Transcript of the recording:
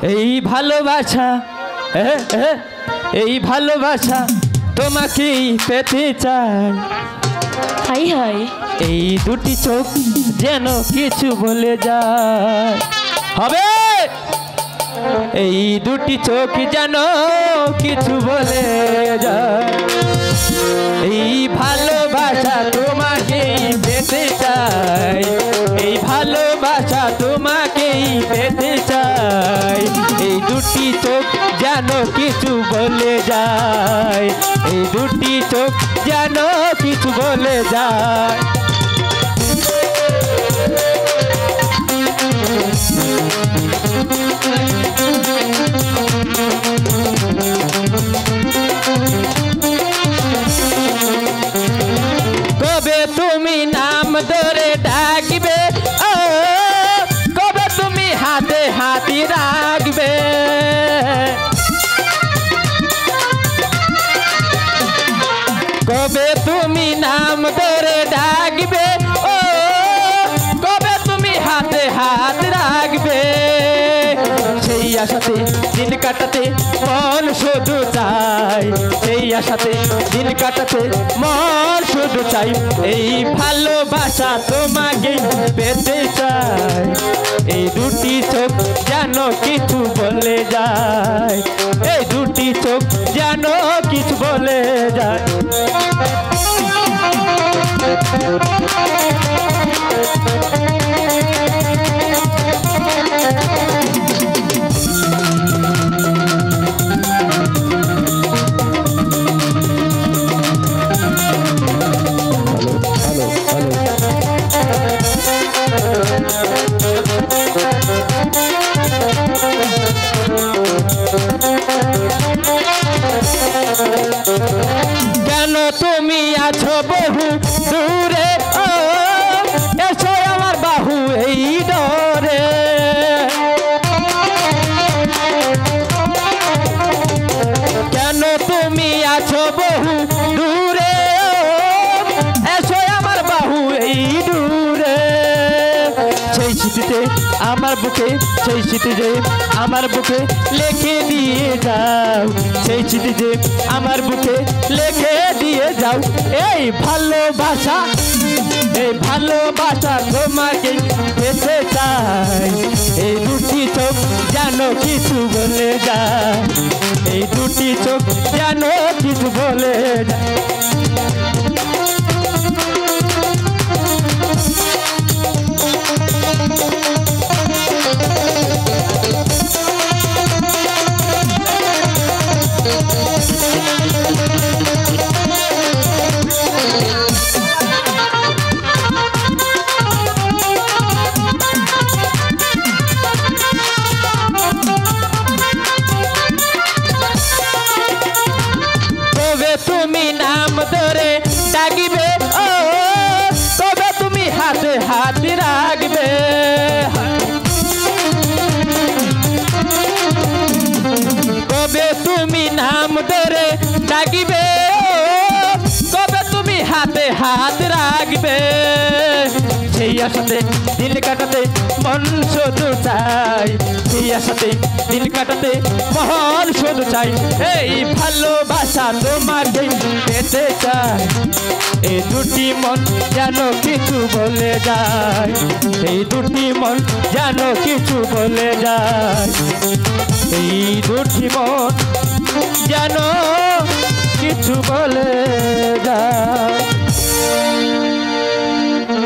এই ভালোবাসা এই ভালোবাসা তোমাকেই পেতে চাই। হাই হাই এই দুটি চোখ যেন কিছু বলে যায়। হবে এই দুটি চোখ যেন কিছু বলে যায়। এই ভালোবাসা তোমাকেই পেতে চাই। এই ভালোবাসা তোমাকেই পেতে চাই। এই দুটি চোখ যেন কিছু বলে যায়। এই দুটি চোখ যেন কিছু বলে যায়। কবে তুমি নাম ধরে ডাকবে, ও কবে তুমি হাতে হাতি রাখবে। কবে তুমি নাম ধরে ডাকবে, ও কবে তুমি হাতে হাত রাখবে। সেই আশাতে দিন কাটাতে মন শুধু চাই। সেই আশাতে দিন কাটাতে মন শুধু চাই। এই ভালোবাসা তোমাকে পেতে চাই। এই দুটি চোখ যেন কিছু বলে যায়। এই দুটি চোখ যেন কিছু বলে যায়। কেন তুমি আছো বহু দূরে, ও এসো আমার বাহু এই ডরে। কেন তুমি আছো বহু দূরে, এসো আমার বাহু এই দূরে। সেই স্মৃতিতে আমার বুকে, সেই স্মৃতিতে আমার বুকে লিখে দিয়ে যাও। সেই স্মৃতিতে আমার বুকে লিখে দিয়ে যাও। এই ভালোবাসা, এই ভালোবাসা তোমাকে পেতে চাই। এই দুটি চোখ যেন কিছু বলে যায়। এই দুটি চোখ যেন কিছু বলে যায়। তুমি নাম ধরে ডাকিবে, ও তবে তুমি হাতে হাত রাখবে। কবে তুমি নাম ধরে ডাকিবে, কবে তুমি হাতে হাত রাখবে। সেই আশাতে দিন কাটাতে মন শুধু চাই। সেই আশাতে দিন কাটাতে মন শুধু চাই। এই ভালোবাসা তোমাকে পেতে চাই। এই দুটি মন যেন কিছু বলে যায়। এই দুটি মন যেন কিছু বলে যায়। এই দুটি মন যেন কিছু বলে